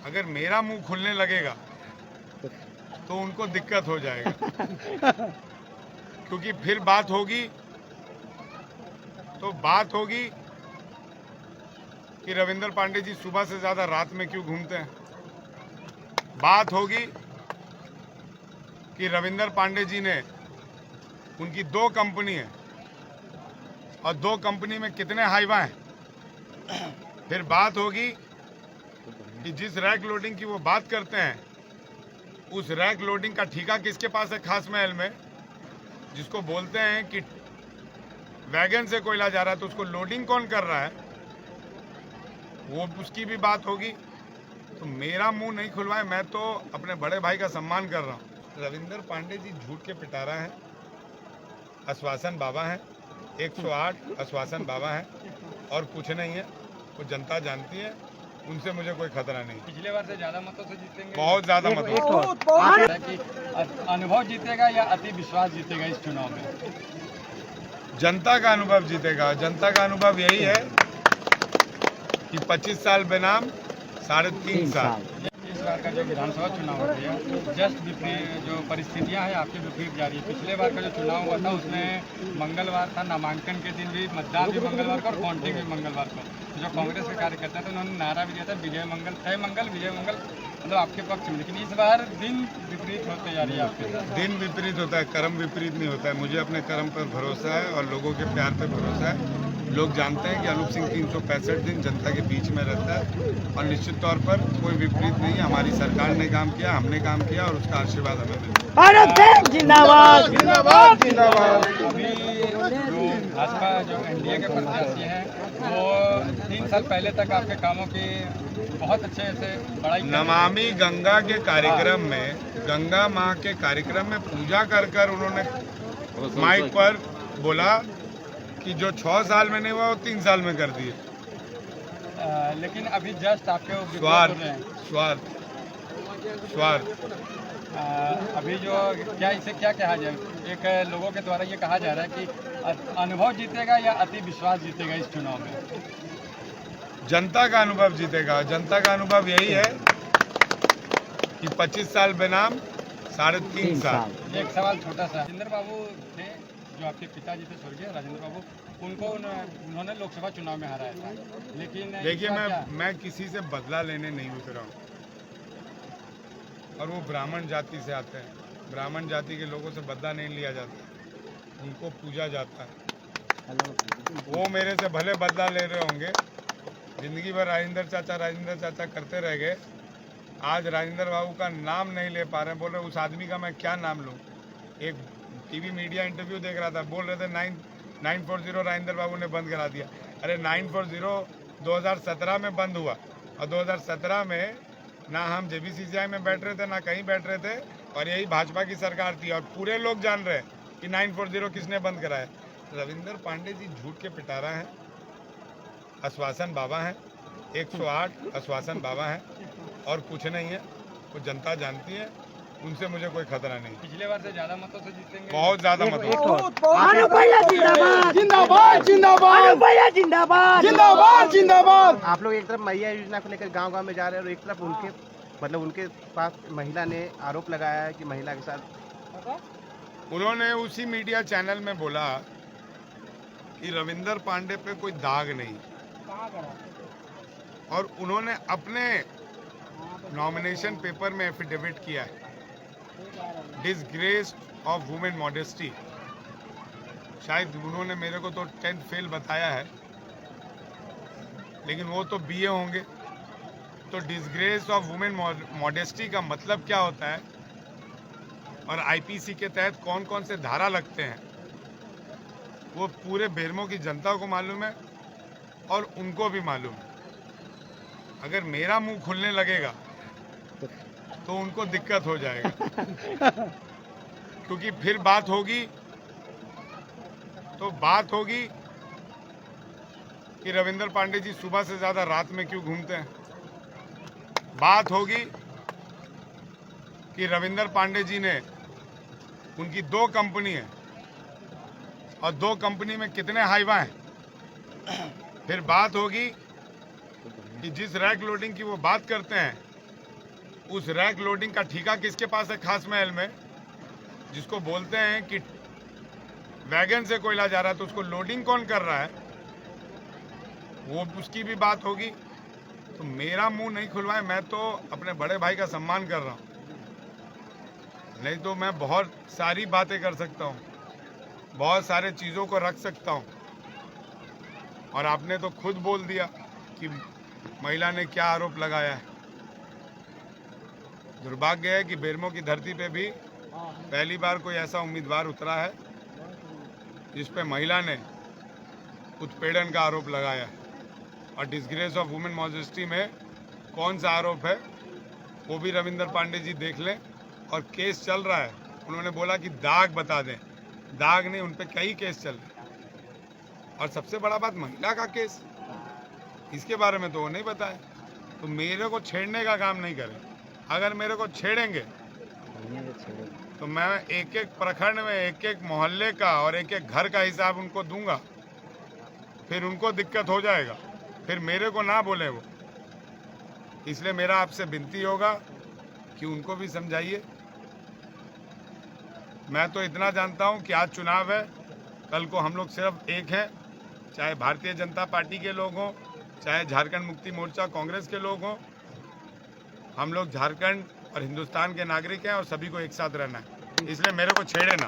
अगर मेरा मुंह खुलने लगेगा तो उनको दिक्कत हो जाएगा, क्योंकि फिर बात होगी कि रविंदर पांडे जी सुबह से ज्यादा रात में क्यों घूमते हैं। बात होगी कि रविंदर पांडे जी ने, उनकी 2 कंपनी है और 2 कंपनी में कितने हाईवा हैं। फिर बात होगी कि जिस रैक लोडिंग की वो बात करते हैं, उस रैक लोडिंग का ठेका किसके पास है खास महल में। जिसको बोलते हैं कि वैगन से कोयला जा रहा है तो उसको लोडिंग कौन कर रहा है, वो उसकी भी बात होगी। तो मेरा मुंह नहीं खुलवाए, मैं तो अपने बड़े भाई का सम्मान कर रहा हूँ। रविंदर पांडे जी झूठ के पिटारा हैं, आश्वासन बाबा हैं, 108 आश्वासन बाबा हैं और कुछ नहीं है। वो जनता जानती है, उनसे मुझे कोई खतरा नहीं। पिछले बार से ज्यादा मतों से जीतेंगे, बहुत ज्यादा मतों कि अनुभव जीतेगा या अति विश्वास जीतेगा इस चुनाव में? जनता का अनुभव जीतेगा। जनता का अनुभव यही है कि 25 साल बनाम 3.5 साल। इस बार का जो विधानसभा चुनाव हो गया, जस्ट विपरीत जो परिस्थितियां हैं आपके विपरीत जा रही है। पिछले बार का जो चुनाव हुआ था उसमें मंगलवार था, नामांकन के दिन भी मतदान भी मंगलवार को और काउंटिंग भी मंगलवार को। तो जो कांग्रेस के कार्यकर्ता थे उन्होंने नारा भी दिया था विजय मंगल, तय मंगल, विजय मंगल, मतलब आपके पक्ष में। लेकिन इस बार दिन विपरीत होते जा रही है आपके साथ। दिन विपरीत होता है, कर्म विपरीत नहीं होता है। मुझे अपने कर्म पर भरोसा है और लोगों के प्यार पर भरोसा है। लोग जानते हैं कि अनूप सिंह 365 दिन जनता के बीच में रहता है और निश्चित तौर पर कोई विपरीत नहीं। हमारी सरकार ने काम किया, हमने काम किया और उसका आशीर्वाद हमें मिला। भारत जिंदाबाद जिंदाबाद जिंदाबाद। अभी जो भाजपा जो एनडीए के प्रत्याशी हैं वो 3 साल पहले तक आपके कामों की बहुत अच्छे से बड़ाई। नमामि गंगा के कार्यक्रम में, गंगा माँ के कार्यक्रम में पूजा कर उन्होंने माइक पर बोला कि जो 6 साल में नहीं हुआ वो 3 साल में कर दिए। लेकिन अभी जस्ट आपके स्वार्थ अभी जो क्या इसे क्या कहा जाए, एक लोगों के द्वारा ये कहा जा रहा है कि अनुभव जीतेगा या अति विश्वास जीतेगा इस चुनाव में? जनता का अनुभव जीतेगा। जनता का अनुभव यही है कि 25 साल बनाम 3.5 साल। एक सवाल छोटा सा, राजेंद्र बाबू थे जो आपके पिताजी थे स्वर्गीय राजेंद्र बाबू, उनको उन्होंने लोकसभा चुनाव में हराया था। लेकिन देखिए मैं किसी से बदला लेने नहीं उतरा हूँ और वो ब्राह्मण जाति से आते हैं। ब्राह्मण जाति के लोगों से बदला नहीं लिया जाता, उनको पूजा जाता है। वो मेरे से भले बदला ले रहे होंगे, जिंदगी भर राजेंद्र चाचा करते रह गए। आज राजेंद्र बाबू का नाम नहीं ले पा रहे, बोल रहे उस आदमी का मैं क्या नाम लूँ। एक टीवी मीडिया इंटरव्यू देख रहा था, बोल रहे थे 940 राजेंद्र बाबू ने बंद करा दिया। अरे 940 2017 में बंद हुआ और 2017 में ना हम JBCCI में बैठ रहे थे, ना कहीं बैठ रहे थे और यही भाजपा की सरकार थी और पूरे लोग जान रहे हैं कि 940 किसने बंद कराया। रविंदर पांडे जी झूठ के पिटारा हैं, आश्वासन बाबा हैं, 108 आश्वासन बाबा हैं और कुछ नहीं है। वो जनता जानती है, उनसे मुझे कोई खतरा नहीं। पिछले बार से ज्यादा मतों से जीतेंगे, बहुत ज्यादा मतों। जिंदाबाद जिंदाबाद जिंदाबाद जिंदाबाद जिंदाबाद। आप लोग एक तरफ मैया योजना को लेकर गांव-गांव में जा रहे हैं और एक तरफ उनके पास महिला ने आरोप लगाया है कि महिला के साथ उन्होंने उसी मीडिया चैनल में बोला कि रविंदर पांडे पे कोई दाग नहीं, और उन्होंने अपने नॉमिनेशन पेपर में एफिडेविट किया है डिसग्रेस ऑफ वुमेन मॉडेस्टी। शायद उन्होंने मेरे को तो 10th फेल बताया है, लेकिन वो तो BA होंगे। तो डिसग्रेस ऑफ वुमेन मॉडेस्टी का मतलब क्या होता है और IPC के तहत कौन कौन से धारा लगते हैं, वो पूरे बेरमो की जनता को मालूम है और उनको भी मालूम है। अगर मेरा मुंह खुलने लगेगा तो उनको दिक्कत हो जाएगा, क्योंकि फिर बात होगी कि रविंदर पांडे जी सुबह से ज्यादा रात में क्यों घूमते हैं। बात होगी कि रविंदर पांडे जी ने, उनकी 2 कंपनी है और 2 कंपनी में कितने हाईवा हैं। फिर बात होगी कि जिस रैक लोडिंग की वो बात करते हैं, उस रैक लोडिंग का ठेका किसके पास है खास महल में? जिसको बोलते हैं कि वैगन से कोयला जा रहा है तो उसको लोडिंग कौन कर रहा है, वो उसकी भी बात होगी। तो मेरा मुंह नहीं खुलवाए, मैं तो अपने बड़े भाई का सम्मान कर रहा हूँ, नहीं तो मैं बहुत सारी बातें कर सकता हूँ, बहुत सारे चीज़ों को रख सकता हूँ। और आपने तो खुद बोल दिया कि महिला ने क्या आरोप लगाया है। दुर्भाग्य है कि बेरमो की धरती पे भी पहली बार कोई ऐसा उम्मीदवार उतरा है जिस पे महिला ने उत्पीड़न का आरोप लगाया है। और डिसग्रेस ऑफ वुमेन मॉजेस्टी में कौन सा आरोप है वो भी रविंदर पांडे जी देख लें। और केस चल रहा है, उन्होंने बोला कि दाग बता दें, दाग नहीं, उन पे कई केस चल रहे। और सबसे बड़ा बात महिला का केस, इसके बारे में तो वो नहीं बताए। तो मेरे को छेड़ने का काम नहीं करें। अगर मेरे को छेड़ेंगे तो मैं एक एक प्रखंड में एक एक मोहल्ले का और एक एक घर का हिसाब उनको दूंगा, फिर उनको दिक्कत हो जाएगा, फिर मेरे को ना बोले वो। इसलिए मेरा आपसे विनती होगा कि उनको भी समझाइए। मैं तो इतना जानता हूं कि आज चुनाव है, कल को हम लोग सिर्फ एक हैं, चाहे भारतीय जनता पार्टी के लोग हों, चाहे झारखंड मुक्ति मोर्चा कांग्रेस के लोग हों। हम लोग झारखंड और हिंदुस्तान के नागरिक हैं और सभी को एक साथ रहना है। इसलिए मेरे को छेड़े ना।